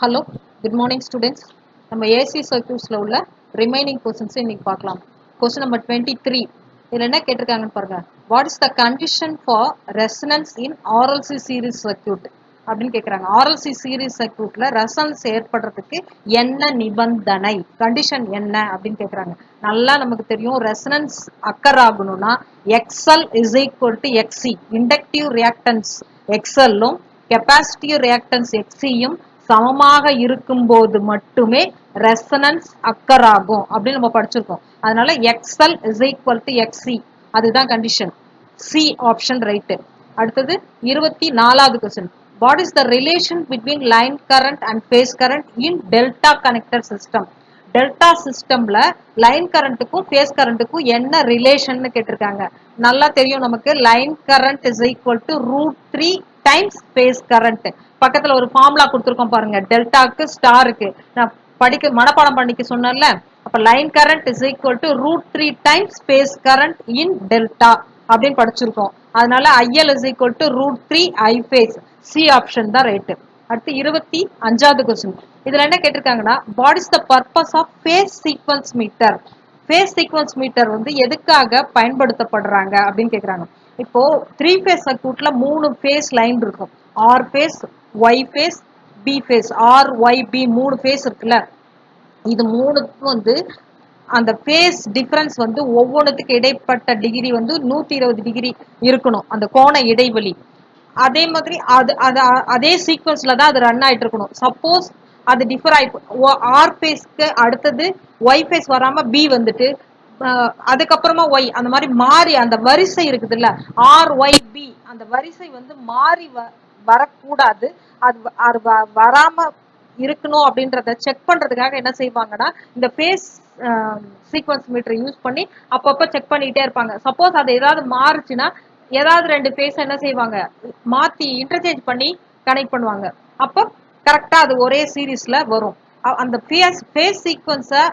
Hello, good morning students. நம்ம AC சர்க்யூட்ஸில் உள்ள remaining questions இன்னைக்கு பார்க்கலாம். Question number 23. இதில் என்ன கேட்டிருக்காங்கன்னு பாருங்க. What is the condition for resonance in RLC series circuit அப்படின்னு கேட்குறாங்க. ஆர்எல்சி சீரிஸ் சர்க்யூட்ல ரெசனன்ஸ் ஏற்படுறதுக்கு என்ன நிபந்தனை, கண்டிஷன் என்ன அப்படின்னு கேட்குறாங்க. நல்லா நமக்கு தெரியும், ரெசனன்ஸ் அக்கர் ஆகணும்னா XL is equal to XC, inductive reactance எக்ஸ்எல்லும் கெப்பாசிட்டிவ் ரியாக்டன்ஸ் எக்ஸியும் சமமாக இருக்கும்போது மட்டுமே ரெசனன்ஸ் அக்கர் ஆகும் அப்படின்னு நம்ம படிச்சிருக்கோம். அதனால XL is equal to XC, அதுதான் கண்டிஷன். C option right. அடுத்தது 24வது question. What is the relation between line current and phase current in delta connector system? Delta சிஸ்டம்ல லைன் கரண்ட்டுக்கும் ஃபேஸ் கரண்ட்டுக்கும் என்ன ரிலேஷன் கேட்டிருக்காங்க. நல்லா தெரியும் நமக்கு, line current is equal to √3 times phase current. பக்கத்துல ஒரு ஃபார்முலா கொடுத்துருக்கோம் பாருங்க, டெல்டாக்கு ஸ்டாருக்கு. நான் மனப்பாடம் பண்ணிக்க சொன்னேன்ல. அப்ப line current is equal to √3 times phase current in delta அப்படின்னு படிச்சிருக்கோம். அதனால IL is equal to √3 I phase. C option தான் ரைட்டு. அடுத்து 25வது கொஸ்டின். இதுல என்ன கேட்டிருக்காங்கன்னா, what is the purpose of phase sequence meter? Phase sequence meter வந்து எதுக்காக பயன்படுத்தப்படுறாங்க அப்படின்னு கேக்குறாங்க. இப்போ 3 ஃபேஸ் சர்க்யூட்ல 3 ஃபேஸ் லைன் இருக்கும். R phase, Y phase, B phase. R, Y, B 3 face இருக்குல்ல. இது மூணுக்கும் வந்து அந்த ஃபேஸ் டிஃபரன்ஸ் வந்து ஒவ்வொன்றுத்துக்கு இடைப்பட்ட டிகிரி வந்து 120 டிகிரி இருக்கணும், அந்த கோண இடைவெளி. அதே மாதிரி அதே சீக்வன்ஸ்ல தான் அது ரன் ஆயிட்டு இருக்கணும். சப்போஸ் அது டிஃபர் ஆகி ஆர் ஃபேஸ்க்கு அடுத்தது ஒய் ஃபேஸ் வராம பி வந்துட்டு அதுக்கப்புறமா ஒய், அந்த மாதிரி மாறி அந்த வரிசை இருக்குது இல்ல, ஆர் ஒய் பி, அந்த வரிசை வந்து மாறி வரக்கூடாது. அது வராம இருக்கணும் அப்படின்றத செக் பண்றதுக்காக என்ன செய்வாங்கன்னா, இந்த ஃபேஸ் சீக்வன்ஸ் மீட்டர் யூஸ் பண்ணி அப்பப்ப செக் பண்ணிட்டே இருப்பாங்க. சப்போஸ் அது ஏதாவது மாறுச்சுன்னா ஏதாவது 2 ஃபேஸ் என்ன செய்வாங்க, மாத்தி இன்டர்சேஞ்ச் பண்ணி கனெக்ட் பண்ணுவாங்க. அப்போ கரெக்டா அது ஒரே சீரீஸ்ல வரும். அந்த ஃபேஸ் சீக்வன்ஸை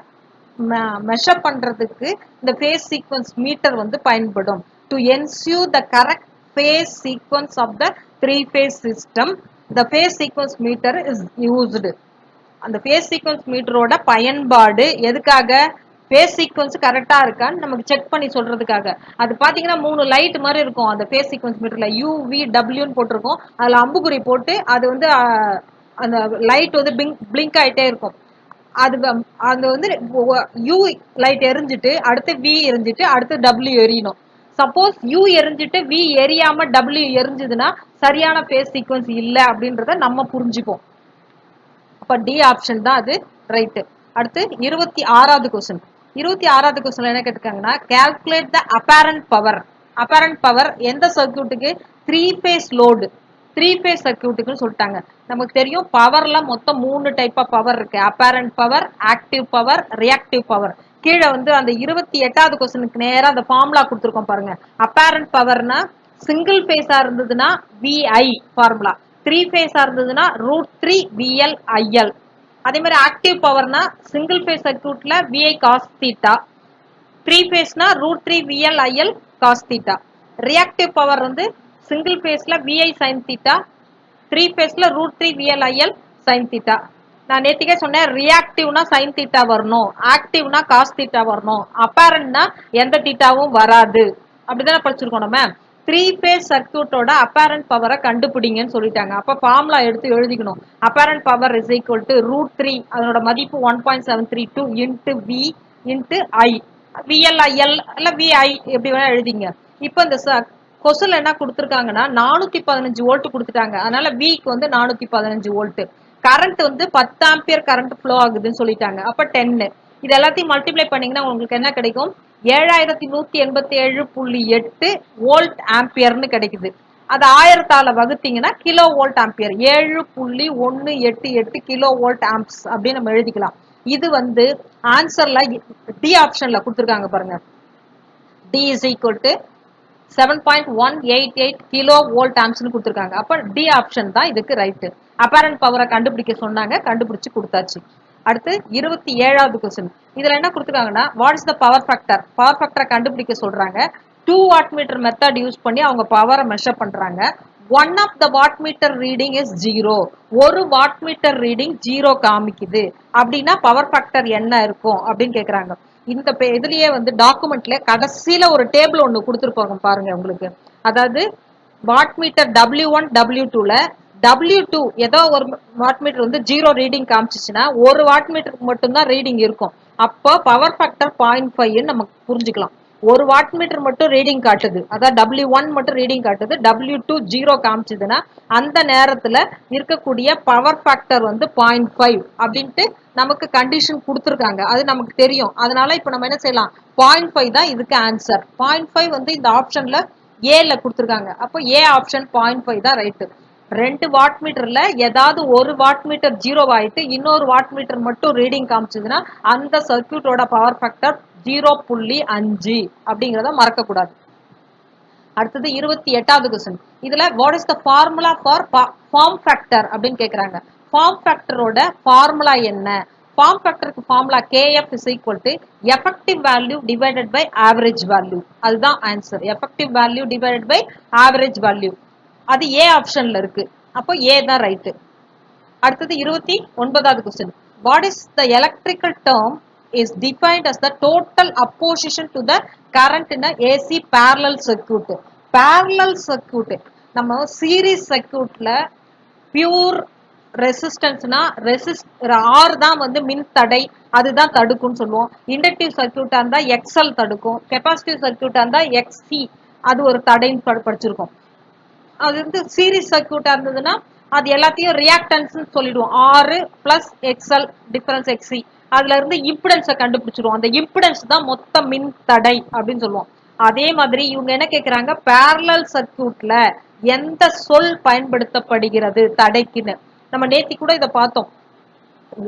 மெஷர் பண்றதுக்கு இந்த ஃபேஸ் சீக்வன்ஸ் மீட்டர் வந்து பயன்படும். To ensure the correct phase sequence of the 3 phase system, the phase sequence meter is used. அந்த ஃபேஸ் சீக்வன்ஸ் மீட்டரோட பயன்பாடு எதுக்காக? ஃபேஸ் சீக்வன்ஸ் கரெக்டா இருக்கான்னு நமக்கு செக் பண்ணி சொல்றதுக்காக. அது பாத்தீங்கன்னா 3 லைட் மாதிரி இருக்கும் அந்த ஃபேஸ் சீக்வன்ஸ் மீட்டர்ல. UVWன்னு போட்டிருக்கும். அதுல அம்புக்குறி போட்டு அது வந்து அந்த லைட் வந்து பிளிங்க் ஆயிட்டே இருக்கும். அது வந்து யூ லைட் எரிஞ்சிட்டு அடுத்து வி எரிஞ்சிட்டு அடுத்து W எரியணும். சப்போஸ் யூ எரிஞ்சிட்டு வி எரியாம W எரிஞ்சதுன்னா சரியான ஃபேஸ் சீக்வன்ஸ் இல்லை அப்படின்றத நம்ம புரிஞ்சுப்போம். அப்ப டி ஆப்ஷன் தான் அது ரைட்டு. அடுத்து 26வது கொஸ்டின். 26வது கொஸ்டின் என்ன கேட்டிருக்காங்கன்னா, calculate the apparent power. Apparent power எந்த சர்க்யூட்டுக்கு? 3 ஃபேஸ் லோடு 3 ஃபேஸ் சர்க்யூட்டுக்குன்னு சொல்லிட்டாங்க. நமக்கு தெரியும் பவர்ல மொத்தம் 3 டைப் ஆஃப் பவர் இருக்கு. Apparent power, active power, reactive power. கீழே வந்து அந்த 28வது கொஸ்டினுக்கு நேரா அந்த ஃபார்முலா கொடுத்துருக்கோம் பாருங்க. அப்பேரண்ட் பவர்னா சிங்கிள் ஃபேஸா இருந்ததுன்னா VI ஃபார்முலா, 3 ஃபேஸா இருந்ததுன்னா √3 VL IL. அதே மாதிரி ஆக்டிவ் பவர்னா சிங்கிள் ஃபேஸ் சர்க்யூட்ல VI cos θ, 3 ஃபேஸ்னா √3 VL IL cos θ. Reactive power வந்து சிங்கிள் ஃபேஸ்ல VI sin θ, 3 ஃபேஸ்ல √3 VL IL sin θ. நான் நேத்திக்கே சொன்னேன், ரியாக்டிவ்னா sin θ வரணும், ஆக்டிவ்னா cos θ வரணும், அப்பேரண்ட்னா எந்த தீட்டாவும் வராது. அப்படிதானே படிச்சிருக்கோம் நம்ம. 3 ஃபேஸ் சர்க்யூட்டோட அப்பேரண்ட் பவரை கண்டுபிடிங்கன்னு சொல்லிட்டாங்க. அப்ப ஃபார்முலா எடுத்து எழுதிக்கணும். Apparent power is equal to √3, அதனோட மதிப்பு 1.732 into V into I, VLIL இல்ல VI எப்படி வேணா எழுதிங்க. இப்போ இந்த கொஸ்டின்ல என்ன கொடுத்துருக்காங்கன்னா 415 வோல்ட் கொடுத்துட்டாங்க. அதனால விக்கு வந்து 415 வோல்ட். கரண்ட் வந்து 10 ஆம்பியர் கரண்ட் ஃப்ளோ ஆகுதுன்னு சொல்லிட்டாங்க. அப்ப 10. இது எல்லாத்தையும் மல்டிப்ளை பண்ணீங்கன்னா உங்களுக்கு என்ன கிடைக்கும்? 7187.8 வோல்ட் ஆம்பியர்னு கிடைக்குது. அது 1000ஆல வகுத்தீங்கன்னா kilo volt ampere, 7.188 kilo volt amps அப்படின்னு நம்ம எழுதிக்கலாம். இது வந்து ஆன்சர்ல டி ஆப்ஷன்ல கொடுத்துருக்காங்க பாருங்க. D is equal to 7.188 kilo volt ஆம்ப்ஸ்னு கொடுத்துருக்காங்க. அப்ப டி ஆப்ஷன் தான் இதுக்கு ரைட்டு. அப்பேரண்ட் பவரை கண்டுபிடிக்க சொன்னாங்க, கண்டுபிடிச்சு கொடுத்தாச்சு. அடுத்து 27வது கொஸ்டின். இதுல என்ன கொடுத்துருக்காங்கன்னா, what is the power factor? Power ஃபேக்டரை கண்டுபிடிக்க சொல்றாங்க. 2 வாட் மீட்டர் மெத்தட் யூஸ் பண்ணி அவங்க பவரை மெஷர் பண்றாங்க. One of the watt meter reading is 0. ஒரு வாட் மீட்டர் ரீடிங் 0 காமிக்குது அப்படின்னா பவர் ஃபேக்டர் என்ன இருக்கும் அப்படின்னு கேக்குறாங்க. இந்த இதுலயே வந்து டாக்குமெண்ட்ல கடைசியில ஒரு டேபிள் ஒண்ணு கொடுத்துருப்பாங்க பாருங்க உங்களுக்கு. அதாவது வாட் மீட்டர் W1 W2ல W2 ஏதோ ஒரு வாட் மீட்டர் வந்து 0 ரீடிங் காமிச்சிச்சுன்னா ஒரு வாட் மீட்டருக்கு மட்டும்தான் ரீடிங் இருக்கும். அப்போ பவர் ஃபேக்டர் 0.5 நமக்கு புரிஞ்சுக்கலாம். ஒரு வாட் மீட்டர் மட்டும் ரீடிங் காட்டுது, அதாவது W1 மட்டும் ரீடிங் காட்டுது, W2 0 காமிச்சதுன்னா அந்த நேரத்துல இருக்கக்கூடிய பவர் ஃபேக்டர் வந்து 0.5 அப்படின்ட்டு நமக்கு கண்டிஷன் கொடுத்துருக்காங்க. அது நமக்கு தெரியும். அதனால இப்ப நம்ம என்ன செய்யலாம், 0.5 தான் இதுக்கு ஆன்சர். 0.5 வந்து இந்த ஆப்ஷன்ல ஏல கொடுத்துருக்காங்க. அப்போ ஏ ஆப்ஷன் 0.5 தான் ரைட்டு. 2 வாட் மீட்டர்ல ஏதாவது ஒரு வாட் மீட்டர் 0 ஆயிட்டு இன்னொரு வாட் மீட்டர் மட்டும் ரீடிங் காமிச்சதுன்னா அந்த சர்க்யூட்டோட பவர் ஃபேக்டர் 0.5 அப்படிங்கிறத மறக்க கூடாது. அடுத்தது 28வது क्वेश्चन. இதுல what is the formula for form factor அப்படின்னு கேக்குறாங்க. ஃபார்ம் ஃபேக்டரோட ஃபார்முலா என்ன? ஃபார்ம் ஃபேக்டருக்கு formula KF is equal to effective value divided by average value. அதுதான் answer. effective value divided by average value. அது ஏ ஆப்ஷன்ல இருக்கு. அப்போ ஏ தான் ரைட். அடுத்தது 29வது question. What is the electrical term is defined as the total opposition to the current in a AC parallel circuit. Parallel circuit நம்ம series சர்க்யூட்ல pure ரெசிஸ்டன்ஸ்னா R தான் வந்து மின் தடை, அதுதான் தடுக்கும்னு சொல்லுவோம். இண்டக்டிவ் சர்க்யூட்டா இருந்தா எக்ஸ்எல் தடுக்கும், கெப்பாசிட்டிவ் சர்க்யூட்டா இருந்தா எக்ஸ்சி அது ஒரு தடைன்னு படிச்சிருக்கோம். அது வந்து சீரிஸ் சர்க்யூட்டா இருந்ததுன்னா அது எல்லாத்தையும் ரியாக்டன்ஸ் சொல்லிடுவோம். ஆறு பிளஸ் எக்ஸ்எல் டிஃபரன்ஸ் எக்ஸி, அதுல இருந்து இம்பிடன்ஸை கண்டுபிடிச்சிருவோம். அந்த இம்பிடன்ஸ் தான் மொத்த மின் தடை அப்படின்னு சொல்லுவோம். அதே மாதிரி இவங்க என்ன கேக்குறாங்க, பேரலல் சர்க்யூட்ல எந்த சொல் பயன்படுத்தப்படுகிறது தடைக்குன்னு. நம்ம நேத்தி கூட இதை பார்த்தோம்.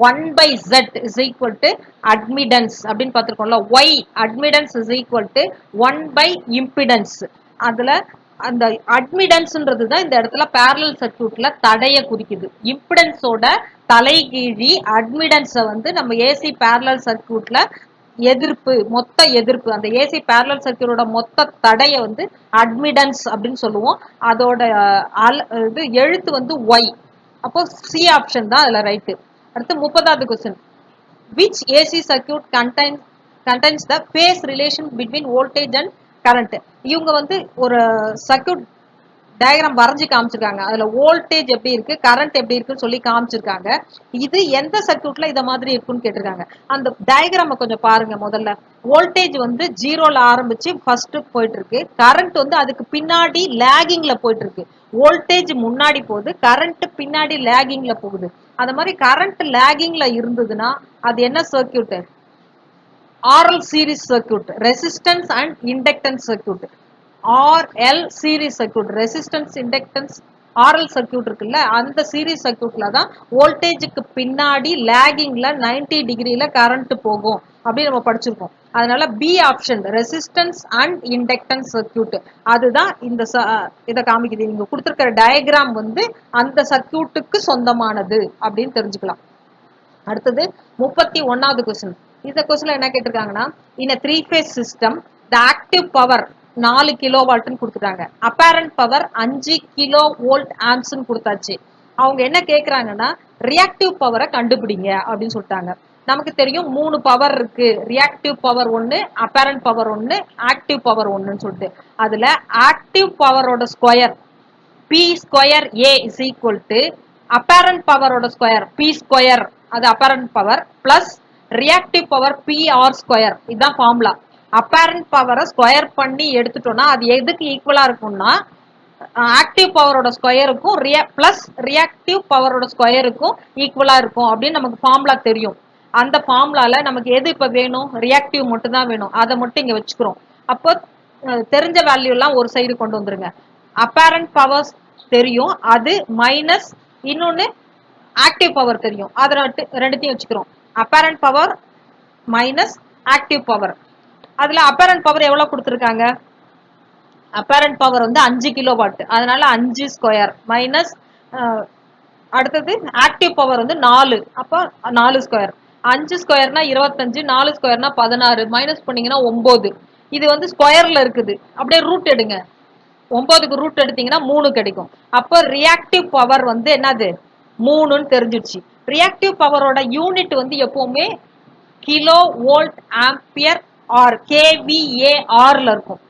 1/Z is equal to admittance அப்படின்னு பார்த்திருக்கோம்ல. Y admittance is equal to 1/impedance. அதுல அந்த அட்மிடன்ஸ்ன்றது தான் இந்த இடத்துல பேரலல் சர்க்யூட்ல தடைய குறிக்குது. இம்பிடன்ஸோட தலைகீழி அட்மிடன்ஸை வந்து நம்ம ஏசி பேரலல் சர்க்யூட்ல எதிர்ப்பு, மொத்த எதிர்ப்பு, அந்த ஏசி பேரலல் சர்க்யூட்டோட மொத்த தடைய வந்து அட்மிடன்ஸ் அப்படின்னு சொல்லுவோம். அதோட இது எழுத்து வந்து ஒய். அப்போ சி ஆப்ஷன் தான் அதுல ரைட்டு. அடுத்து 30வது question. Which AC circuit contains the phase relation between voltage and current? இவங்க வந்து ஒரு சர்க்யூட் டயக்ராம் வரைஞ்சி காமிச்சிருக்காங்க. அதுல வோல்டேஜ் எப்படி இருக்கு, கரண்ட் எப்படி இருக்குன்னு சொல்லி காமிச்சிருக்காங்க. இது எந்த சர்க்யூட்ல இத மாதிரி இருக்குன்னு கேட்டிருக்காங்க. அந்த டயக்ராம கொஞ்சம் பாருங்க. முதல்ல வோல்டேஜ் வந்து 0ல ஆரம்பிச்சு ஃபர்ஸ்ட் போயிட்டு இருக்கு, கரண்ட் வந்து அதுக்கு பின்னாடி லேகிங்ல போயிட்டு இருக்கு. வோல்டேஜ் முன்னாடி போகுது, கரண்ட் பின்னாடி லேகிங்ல போகுது. அந்த மாதிரி கரண்ட் லேகிங்ல இருந்ததுன்னா அது என்ன circuit? RL series circuit, resistance and inductance circuit. RL series circuit, resistance inductance RL circuit இருக்குல்ல, அந்த சீரிஸ் சர்க்யூட்ல தான் வோல்டேஜுக்கு பின்னாடி லேகிங்ல 90 டிகிரில கரண்ட் போகும் அப்படின்னு நம்ம படிச்சிருக்கோம். அதனால B option resistance and inductance circuit அதுதான் இந்த இதை காமிக்குது. நீங்க கொடுத்துருக்கிற டயக்ராம் வந்து அந்த சர்க்யூட்டுக்கு சொந்தமானது அப்படின்னு தெரிஞ்சுக்கலாம். அடுத்தது 31வது क्वेश्चन. இந்த क्वेश्चनல என்ன கேட்டிருக்காங்கன்னா, in a 3 phase system the active power 4 kilo வாட்னு கொடுத்துட்டாங்க, அப்பேரண்ட் பவர் 5 கிலோ வோல்ட் ஆம்ப்ஸ்னு கொடுத்தாச்சு. அவங்க என்ன கேக்குறாங்கன்னா ரியாக்டிவ் பவரை கண்டுபிடிங்க அப்படின்னு சொல்லிட்டாங்க. நமக்கு தெரியும் 3 பவர் இருக்கு, reactive power 1, apparent power 1, active power 1ன்னு சொல்லிட்டு. அதுல ஆக்டிவ் பவரோட square P square A is equal to apparent பவரோட ஸ்கொயர் P ஸ்கொயர், அது apparent power, plus reactive power PR square. இதுதான் ஃபார்முலா. அப்பேரண்ட் பவரை ஸ்கொயர் பண்ணி எடுத்துட்டோம்னா அது எதுக்கு ஈக்குவலா இருக்கும்னா ஆக்டிவ் பவரோட ஸ்கொயருக்கும் பிளஸ் ரியாக்டிவ் பவரோட ஸ்கொயருக்கும் ஈக்குவலா இருக்கும் அப்படின்னு நமக்கு ஃபார்முலா தெரியும். அந்த ஃபார்முலால நமக்கு எது இப்ப வேணும், ரியாக்டிவ் மட்டும் தான் வேணும். அதை மட்டும் இங்க வச்சுக்கிறோம். அப்போ தெரிஞ்ச வேல்யூ எல்லாம் ஒரு சைடு கொண்டு வந்துருங்க. அப்பேரண்ட் பவர் தெரியும், அது மைனஸ் இன்னொன்னு ஆக்டிவ் பவர் தெரியும், அதை ரெண்டுத்தையும் வச்சுக்கிறோம். Apparent power minus active power. அதுல அப்பேரண்ட் பவர் எவ்வளவு கொடுத்துருக்காங்க, அப்பேரண்ட் பவர் வந்து 5 கிலோ வாட், அதனால 5 ஸ்கொயர் மைனஸ் அடுத்தது ஆக்டிவ் பவர் வந்து 4, அப்போ 4 ஸ்கொயர். 5 ஸ்கொயர்னா 25, 4 ஸ்கொயர்னா 16, மைனஸ் பண்ணீங்கன்னா 9. இது வந்து ஸ்கொயர்ல இருக்குது, அப்படியே ரூட் எடுங்க. 9க்கு ரூட் எடுத்தீங்கன்னா 3 கிடைக்கும். அப்போ ரியாக்டிவ் பவர் வந்து என்னது 3ன்னு தெரிஞ்சிடுச்சு. ரியாக்டிவ் பவரோட யூனிட் வந்து எப்பவுமே கிலோ வோல்ட் ஆம்பியர் ஆர் கேவிஏஆர்ல இருக்கும்.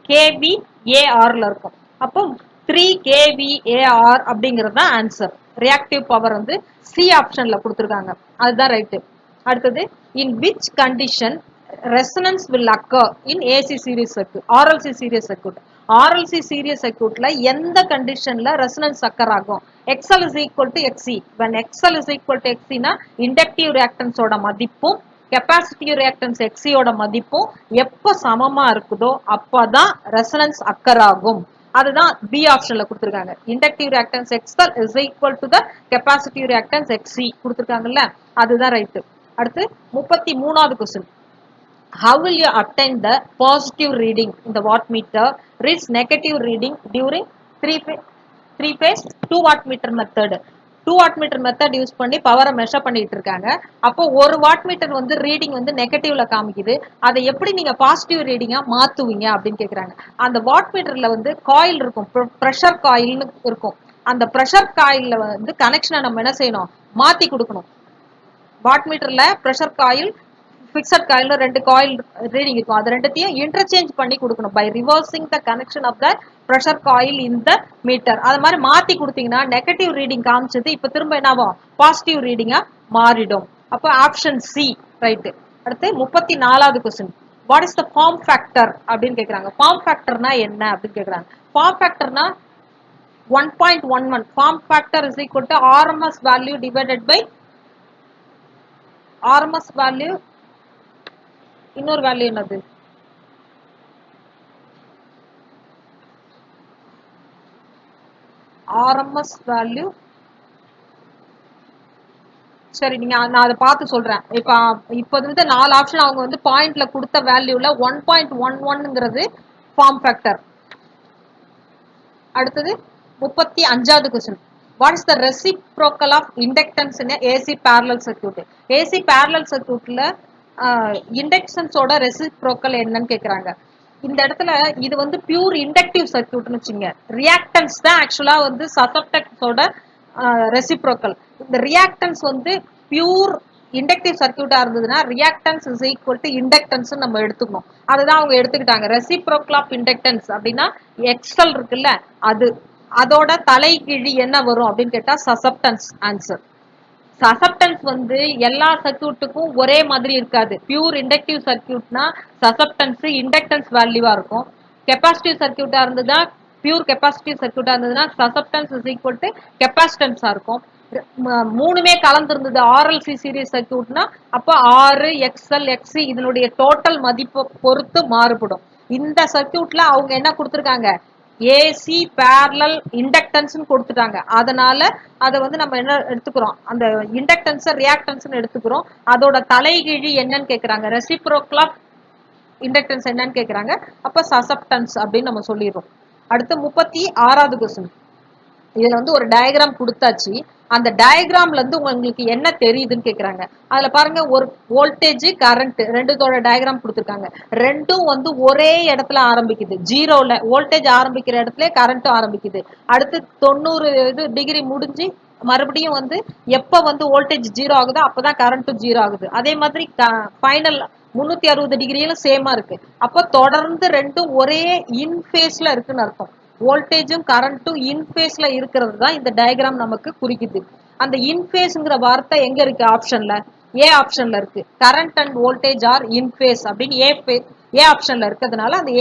கேவிஏஆர்ல இருக்கும். அப்போ 3 கேவிஏஆர் அப்படிங்கிறது தான் ஆன்சர். ரியாக்டிவ் பவர் வந்து சி ஆப்ஷன்ல கொடுத்துருக்காங்க, அதுதான் ரைட்டு. அடுத்தது, in which condition resonance will occur in AC series circuit, RLC series circuit. RLC series சர்க்யூட்ல எந்த கண்டிஷன்ல ரெசனன்ஸ் அக்கர் ஆகும்? XL is equal to XC. when XL is equal to XC னா இண்டக்டிவ் ரியாக்டன்ஸோட மதிப்பும் கெப்பாசிட்டிவ் ரியாக்டன்ஸ் XC யோட மதிப்பும் எப்ப சமமா இருக்குதோ அப்பதான் ரெசனன்ஸ் அக்கர் ஆகும். அதுதான் பி ஆப்ஷன்ல கொடுத்திருக்காங்க. Inductive reactance XL is equal to the capacitive reactance XC கொடுத்திருக்காங்கல்ல, அதுதான் ரைட். அடுத்து 33வது question. How will you obtain the positive reading in the wattmeter reads negative reading during three phase 2 wattmeter method? 2 wattmeter method use பண்ணி பவரை measure பண்ணிட்டு இருக்காங்க. அப்போ ஒரு wattmeter வந்து reading வந்து நெகட்டிவ்ல காமிக்குது, அதை எப்படி நீங்க பாசிட்டிவ் ரீடிங்கா மாத்துவீங்க அப்படின்னு கேக்குறாங்க. அந்த வாட்மீட்டர்ல வந்து காயில் இருக்கும், ப்ரெஷர் காயில்னு இருக்கும். அந்த ப்ரெஷர் காயில்ல வந்து கனெக்ஷனை நம்ம என்ன செய்யணும், மாத்தி கொடுக்கணும். வாட்மீட்டர்ல pressure coil fixed coil 2 coil reading இருக்கும், அது ரெண்டுத்தையும் இன்டர்சேஞ்ச் பண்ணி கொடுக்கணும் by reversing the connection of the pressure coil in the meter. அது மாதிரி மாத்தி கொடுத்தீங்கன்னா நெகட்டிவ் ரீடிங் காமிச்சது இப்ப திரும்ப என்னாகும், பாசிட்டிவ் ரீடிங்கா மாறிடும். அப்போ ஆப்ஷன் சி ரைட்டு. அடுத்து 34வது question. What is the form factor அப்படின்னு கேக்குறாங்க. ஃபார்ம் ஃபேக்டர்னா என்ன அப்படின்னு கேக்குறாங்க. ஃபார்ம் ஃபேக்டர்னா 1.11. Form factor is equal to RMS value divided by RMS value, இன்னொரு வேல்யூ என்னது, ஆர்எம்எஸ் வேல்யூ. சரி, நீங்க நான் அதை பார்த்து சொல்றேன். இப்ப வந்து 4 ஆப்ஷன் அவங்க வந்து பாயிண்ட்ல கொடுத்த வேல்யூல 1.11ங்கிறது ஃபார்ம் ஃபேக்டர். அடுத்தது 35வது question. What is the reciprocal of inductance in AC parallel circuit? AC parallel சர்க்யூட்ல இண்டக்டன்ஸோட ரெசிப்ரோக்கல் என்னன்னு கேக்குறாங்க. இந்த இடத்துல இது வந்து பியூர் இண்டக்டிவ் சர்க்யூட்னு வச்சுங்க. ரியாக்டன்ஸ் தான் ஆக்சுவலா வந்து சசப்டன்ஸோட ரெசிப்ரோக்கல். இந்த ரியாக்டன்ஸ் வந்து பியூர் இண்டக்டிவ் சர்க்யூட்டா இருந்ததுன்னா reactance is equal to inductance நம்ம எடுத்துக்கணும். அதுதான் அவங்க எடுத்துக்கிட்டாங்க. ரெசிப்ரோக்கல் ஆஃப் இண்டக்டன்ஸ் அப்படின்னா எக்ஸல் இருக்குல்ல, அது அதோட தலைகீழி என்ன வரும் அப்படின்னு கேட்டா சசப்டன்ஸ் ஆன்சர். சசப்டன்ஸ் வந்து எல்லா சர்க்யூட்டுக்கும் ஒரே மாதிரி இருக்காது. பியூர் இண்டக்டிவ் சர்க்யூட்னா சசப்டன்ஸ் இண்டக்டன்ஸ் வேல்யூவா இருக்கும். கெப்பாசிட்டிவ் சர்க்யூட்டா இருந்ததுன்னா, பியூர் கெப்பாசிட்டிவ் சர்க்யூட்டா இருந்ததுன்னா சசப்டன்ஸ் இஸ் ஈக்குவல் டு கெப்பாசிட்டன்ஸா இருக்கும். மூணுமே கலந்து இருந்தது ஆர்எல்சி சீரிஸ் சர்க்யூட்னா அப்போ ஆர் எக்ஸ்எல் எக்ஸி இதனுடைய டோட்டல் மதிப்பு பொறுத்து மாறுபடும். இந்த சர்க்யூட்ல அவங்க என்ன கொடுத்துருக்காங்க, ஏசி பேரலல் இண்டக்டன்ஸ் கொடுத்துட்டாங்க. அதனால அதை வந்து நம்ம என்ன எடுத்துக்கிறோம், அந்த இண்டக்டன்ஸ் ரியாக்டன்ஸ் எடுத்துக்கிறோம். அதோட தலைகீழி என்னன்னு கேக்குறாங்க, ரெசிப்ரோக்கல் ஆஃப் இண்டக்டன்ஸ் என்னன்னு கேக்குறாங்க. அப்ப சசப்டன்ஸ் அப்படின்னு நம்ம சொல்லிடுறோம். அடுத்து 36வது क्वेश्चन. இதுல வந்து ஒரு டயக்ராம் கொடுத்தாச்சு. அந்த டயக்ராம்ல இருந்து உங்களுக்கு என்ன தெரியுதுன்னு கேக்குறாங்க. அதுல பாருங்க, ஒரு வோல்டேஜ் கரண்ட் ரெண்டுத்தோட டயக்ராம் கொடுத்துருக்காங்க. ரெண்டும் வந்து ஒரே இடத்துல ஆரம்பிக்குது, ஜீரோல வோல்டேஜ் ஆரம்பிக்கிற இடத்துல கரண்ட்டும் ஆரம்பிக்குது. அடுத்து 90 டிகிரி முடிஞ்சு மறுபடியும் வந்து எப்ப வந்து வோல்டேஜ் ஜீரோ ஆகுதோ அப்பதான் கரண்ட்டும் ஜீரோ ஆகுது. அதே மாதிரி ஃபைனல் 360 டிகிரியிலும் சேமா இருக்கு. அப்போ தொடர்ந்து ரெண்டும் ஒரே இன்ஃபேஸ்ல இருக்குன்னு அர்த்தம். வோல்டேஜும் கரண்ட்டும் இன்ஃபேஸ்ல இருக்கிறது தான் இந்த டயக்ராம் நமக்கு குறிக்குது. அந்த இன்ஃபேஸ்ங்கிற வார்த்தை எங்க இருக்கு, ஆப்ஷன்ல ஏ ஆப்ஷன்ல இருக்கு. Current and voltage are in phase அப்படின்னு ஏ ஆப்ஷன்ல இருக்கிறதுனால அந்த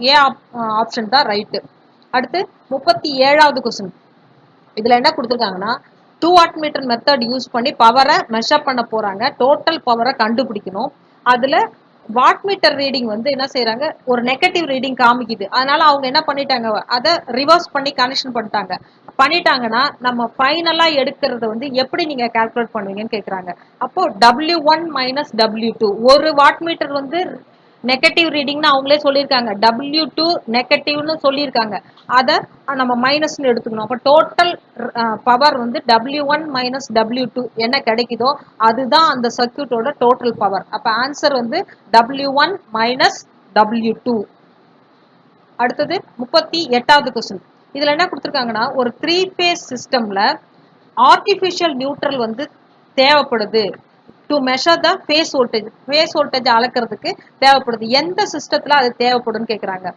ஏ ஆப்ஷன் தான் ரைட்டு. அடுத்து 37வது क्वेश्चन. இதுல என்ன கொடுத்துருக்காங்கன்னா 2 வாட்மீட்டர் மெத்தட் யூஸ் பண்ணி பவரை மெஷர் பண்ண போறாங்க. டோட்டல் பவரை கண்டுபிடிக்கணும். அதுல வாட்மீட்டர் ரீடிங் வந்து என்ன செய்யறாங்க, ஒரு நெகட்டிவ் ரீடிங் காமிக்குது. அதனால அவங்க என்ன பண்ணிட்டாங்க, அதை ரிவர்ஸ் பண்ணி கனெக்ஷன் பண்ணிட்டாங்கன்னா நம்ம ஃபைனலா எடுக்கிறத வந்து எப்படி நீங்க கால்குலேட் பண்ணுவீங்கன்னு கேக்குறாங்க. அப்போ W1 மைனஸ் W2, ஒரு வாட்மீட்டர் வந்து நெகட்டிவ் ரீடிங்னு அவங்களே சொல்லியிருக்காங்க, W2 நெகட்டிவ்னு சொல்லியிருக்காங்க. அதை நம்ம மைனஸ்னு எடுத்துக்கணும். அப்போ டோட்டல் பவர் வந்து W1 மைனஸ் W2 என்ன கிடைக்குதோ அதுதான் அந்த சர்க்யூட்டோட டோட்டல் பவர். அப்போ ஆன்சர் வந்து W1 மைனஸ் W2. அடுத்தது 38வது கொஸ்டின். இதுல என்ன கொடுத்துருக்காங்கன்னா, ஒரு 3 phase சிஸ்டம்ல ஆர்டிஃபிஷியல் நியூட்ரல் வந்து தேவைப்படுது to measure the phase voltage. Phase voltage அளக்கிறதுக்கு தேவைப்படுது. எந்த சிஸ்டத்துல அது தேவைப்படும்னு கேட்குறாங்க.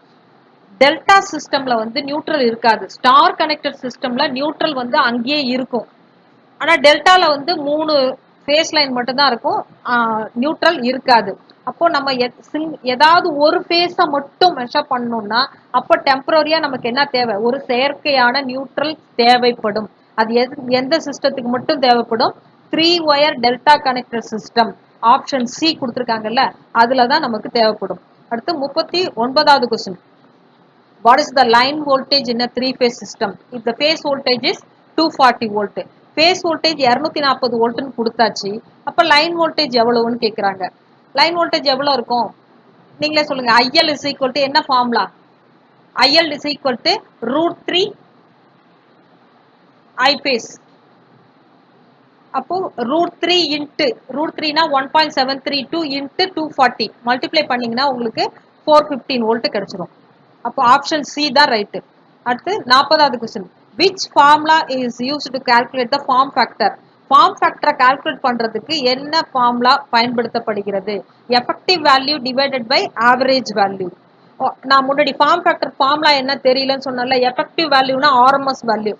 டெல்டா சிஸ்டம்ல வந்து நியூட்ரல் இருக்காது. ஸ்டார் கனெக்டட் சிஸ்டம்ல நியூட்ரல் வந்து அங்கேயே இருக்கும். ஆனா டெல்டால வந்து 3 ஃபேஸ் லைன் மட்டும் தான் இருக்கும், நியூட்ரல் இருக்காது. அப்போ நம்ம ஏதாவது ஒரு ஃபேஸை மட்டும் மெஷர் பண்ணணும்னா அப்போ டெம்பரரியா நமக்கு என்ன தேவை, ஒரு செயற்கையான நியூட்ரல் தேவைப்படும். அது எந்த சிஸ்டத்துக்கு மட்டும் தேவைப்படும், 3 wire delta connector system option C கொடுத்துருக்காங்கல்ல, அதுல தான் நமக்கு தேவைப்படும். அடுத்து 39வது question. What is the line voltage in a 3-phase system? If the phase voltage is 240 volt. Phase voltage 240 வோல்ட்னு கொடுத்தாச்சு. அப்ப லைன் வோல்டேஜ் எவ்வளவுன்னு கேக்குறாங்க. லைன் வோல்டேஜ் எவ்வளவு இருக்கும் நீங்களே சொல்லுங்க. IL is equal to என்ன formula? IL is equal to √3 I phase. அப்போ √3 இன்ட்டு √3னா 1.732 இன்ட்டு 240 மல்டிப்ளை பண்ணீங்கன்னா உங்களுக்கு 415 வோல்ட் கிடைச்சிரும். அப்போ ஆப்ஷன் சி தான் ரைட்டு. அடுத்து 40வது question. Which formula is used to calculate the form factor? Form ஃபேக்டரை கால்குலேட் பண்றதுக்கு என்ன ஃபார்முலா பயன்படுத்தப்படுகிறது? Effective value divided by average value. நான் முன்னாடி ஃபார்ம் ஃபேக்டர் ஃபார்முலா என்ன தெரியலன்னு சொன்னல. எஃபெக்டிவ் வேல்யூனா RMS value.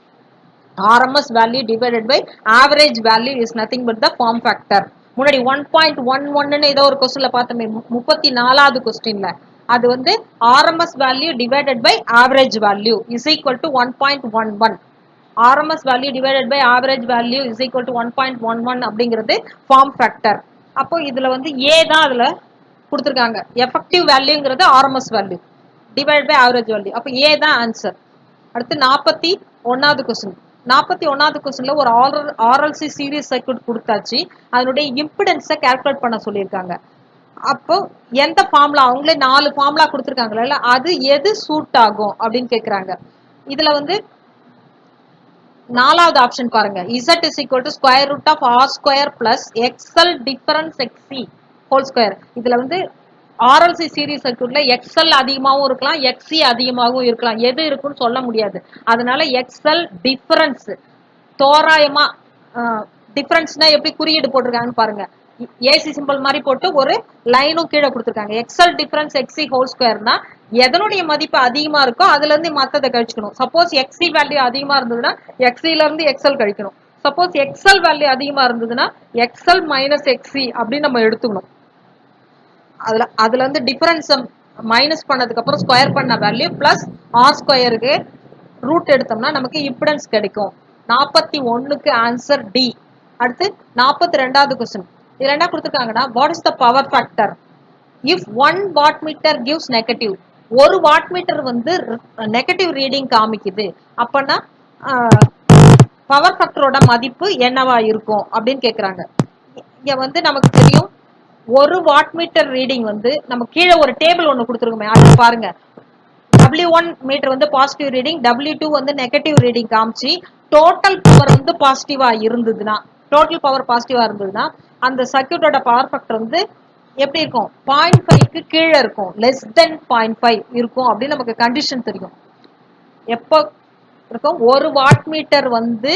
RMS value divided by average value is nothing but the form factor. முன்னாடி 1.11 ஏதோ ஒரு கொஸ்டின்ல பார்த்தோமே, 34வது கொஸ்டின்ல அது வந்து RMS value divided by average value is equal to 1.11. RMS value divided by average value is equal to 1.11 அப்படிங்கிறது form factor. அப்போ இதுல வந்து ஏ தான் அதுல கொடுத்துருக்காங்க. எஃபெக்டிவ் வேல்யூங்கிறது RMS value divide by average value. அப்போ ஏ தான் ஆன்சர். அடுத்து 41வது கொஸ்டின். 41வது கொஸ்டின்ல ஒரு ஆர்எல்சி சீரிஸ் சர்க்யூட் கொடுத்தாச்சு. அதனுடைய இம்பிடன்ஸை கால்குலேட் பண்ண சொல்லியிருக்காங்க. அப்போ எந்த ஃபார்முலா, அவங்களே 4 ஃபார்முலா கொடுத்துருக்காங்கல்ல, அது எது சூட் ஆகும் அப்படின்னு கேட்குறாங்க. இதுல வந்து 4வது ஆப்ஷன் பாருங்க. Z is equal to square root of R square plus XL difference XC whole square. இதுல வந்து RLC சீரிஸ் சர்க்யூட்ல XL அதிகமாகவும் இருக்கலாம், XC அதிகமாகவும் இருக்கலாம். எது இருக்குன்னு சொல்ல முடியாது. அதனால XL டிஃபரன்ஸ் தோராயமா, டிஃபரன்ஸ்னா எப்படி குறியீடு போட்டிருக்காங்கன்னு பாருங்க. ஏசி சிம்பிள் மாதிரி போட்டு ஒரு லைனும் கீழே கொடுத்துருக்காங்க. XL டிஃபரன்ஸ் XC ஹோல் ஸ்கொயர்னா எதனுடைய மதிப்பு அதிகமா இருக்கோ அதுல இருந்து மத்ததை கழிச்சுக்கணும். சப்போஸ் XC வேல்யூ அதிகமா இருந்ததுன்னா XC ல இருந்து XL கழிக்கணும். சப்போஸ் XL வேல்யூ அதிகமா இருந்ததுன்னா XL மைனஸ் XC அப்படின்னு நம்ம எடுத்துக்கணும். அதுல வந்து டிஃபரன்ஸ் மைனஸ் பண்ணதுக்கு அப்புறம் ஸ்கொயர் பண்ண வேல்யூ பிளஸ் ஆர் ஸ்கொயருக்கு ரூட் எடுத்தோம்னா நமக்கு இம்பிடன்ஸ் கிடைக்கும். 41க்கு ஆன்சர் டி. அடுத்து 42வது கொஸ்டின். இதுல என்ன கொடுத்துருக்காங்கன்னா, what is the power factor if 1 watt meter gives negative? ஒரு வாட் மீட்டர் வந்து நெகட்டிவ் ரீடிங் காமிக்குது அப்பனா பவர் ஃபேக்டரோட மதிப்பு என்னவா இருக்கும் அப்படின்னு கேக்குறாங்க. இங்க வந்து நமக்கு தெரியும், ஒரு வாட் மீட்டர் ரீடிங் வந்து நம்ம கீழே ஒரு டேபிள் ஒன்று கொடுத்துருக்கோமே, அது பாருங்க. W1 மீட்டர் வந்து பாசிட்டிவ் ரீடிங், W2 வந்து நெகட்டிவ் ரீடிங் காமிச்சு டோட்டல் பவர் வந்து பாசிட்டிவா இருந்ததுன்னா, டோட்டல் பவர் பாசிட்டிவா இருந்ததுன்னா அந்த சர்க்யூட்டோட பவர் ஃபேக்டர் வந்து எப்படி இருக்கும், 0.5க்கு கீழே இருக்கும், லெஸ் தென் 0.5 இருக்கும் அப்படின்னு நமக்கு கண்டிஷன் தெரியும். எப்போ இருக்கும், ஒரு வாட் மீட்டர் வந்து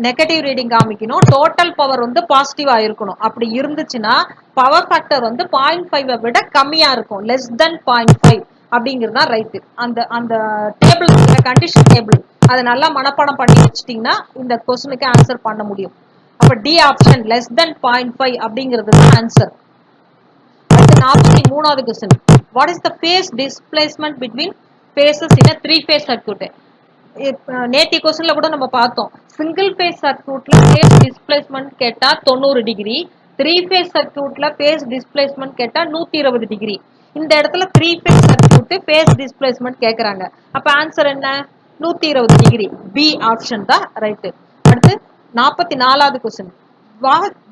நெகட்டிவ் ரீடிங் காமிக்கணும், டோட்டல் பவர் வந்து பாசிட்டிவா இருக்கணும். அப்படி இருந்துச்சுன்னா பவர் ஃபேக்டர் வந்து 0.5 விட கம்மியா இருக்கும், லெஸ் தென் 0.5 அப்படிங்கிறது தான் ரைட்டு. அந்த அந்த டேபிள் கண்டிஷன் டேபிள் அதை நல்லா மனப்பாடம் பண்ணி வச்சுட்டீங்கன்னா இந்த கொஸ்டினுக்கு ஆன்சர் பண்ண முடியும். அப்ப டி ஆப்ஷன் லெஸ் தென் 0.5 அப்படிங்கிறது தான் ஆன்சர். அடுத்து 43வது question. What is the phase displacement between phases in a 3-phase circuit? நேத்தி கொஸ்டின்ல கூட நம்ம பார்த்தோம். சிங்கிள் ஃபேஸ் சர்க்யூட்ல ஃபேஸ் டிஸ்பிளேஸ்மெண்ட் கேட்டா 90 டிகிரி, 3-phase சர்க்யூட்ல ஃபேஸ் டிஸ்பிளேஸ்மெண்ட் கேட்டா 120 டிகிரி. இந்த இடத்துல 3-phase சர்க்யூட் ஃபேஸ் டிஸ்பிளேஸ்மெண்ட் கேக்குறாங்க. அப்ப ஆன்சர் என்ன, 120 டிகிரி. பி ஆப்ஷன் தான் ரைட். அடுத்து 44வது question.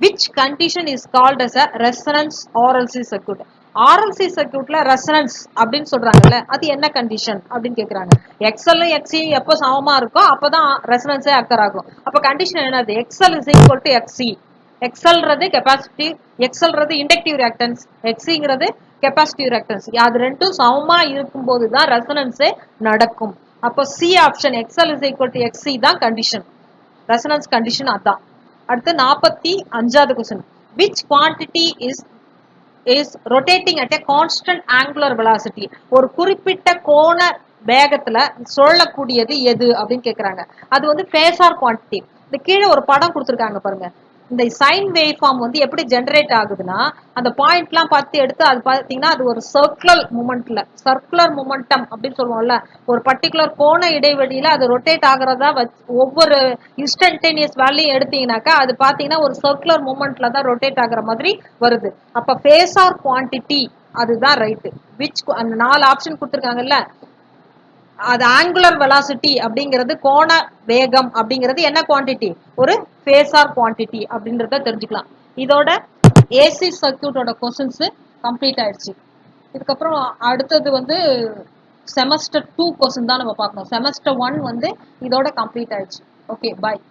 which condition is called as a resonance RLC circuit? RLC சர்க்யூட்ல ரெசனன்ஸ் அப்படின்னு சொல்றாங்கல்ல, அது என்ன கண்டிஷன் அப்படின்னு கேக்குறாங்க. XL XC எப்போ சமமா இருக்கோ அப்பதான் ரெசனன்ஸே அக்கர் ஆகும். அப்ப கண்டிஷன் என்னது, XL is equal to XC. எக்ஸல்றது கெப்பாசிட்டி, எக்ஸல்றது இண்டக்டிவ் ரியாக்டன்ஸ், எக்ஸிங்கிறது கெப்பாசிட்டிவ் ரியாக்டன்ஸ். அது ரெண்டும் சமமா இருக்கும்போது தான் ரெசனன்ஸே நடக்கும். அப்போ C option XL is equal to XC தான் கண்டிஷன், ரெசனன்ஸ் கண்டிஷன் அதான். அடுத்து 45வது question, which quantity is rotating at a constant angular velocity? ஒரு குறிப்பிட்ட கோண வேகத்துல சொல்லக்கூடியது எது அப்படின்னு கேக்குறாங்க. அது வந்து ஃபேஸார் குவான்டிட்டி. இந்த கீழே ஒரு படம் கொடுத்துருக்காங்க பாருங்க. இந்த சைன் வேவ் ஃபார்ம் வந்து எப்படி ஜெனரேட் ஆகுதுன்னா, அந்த பாயிண்ட்லாம் பார்த்து எடுத்து அது பார்த்தீங்கன்னா அது ஒரு சர்க்குலர் மொமெண்டம் அப்படின்னு சொல்லுவோம்ல, ஒரு பர்டிகுலர் கோண இடைவெளியில அது ரொட்டேட் ஆகுறதா ஒவ்வொரு இன்ஸ்டன்டேனியஸ் வேல்யூ எடுத்தீங்கன்னாக்கா அது பார்த்தீங்கன்னா ஒரு சர்க்குலர் மூமெண்ட்ல தான் ரொட்டேட் ஆகுற மாதிரி வருது. அப்ப ஃபேஸார் குவான்டிட்டி அதுதான் ரைட்டு. அந்த 4 ஆப்ஷன் கொடுத்துருக்காங்கல்ல, அது ஆங்குலர் வெலாசிட்டி அப்படிங்கிறது கோண வேகம் அப்படிங்கிறது என்ன குவான்டிட்டி, ஒரு ஃபேஸார் குவான்டிட்டி அப்படின்றத தெரிஞ்சுக்கலாம். இதோட ஏசி சர்க்கியூட்டோட கொஸ்டின்ஸ் கம்ப்ளீட் ஆயிடுச்சு. இதுக்கப்புறம் அடுத்தது வந்து செமஸ்டர் 2 கொஸ்டின் தான் நம்ம பார்க்கணும். செமஸ்டர் 1 வந்து இதோட கம்ப்ளீட் ஆயிடுச்சு. ஓகே, பாய்.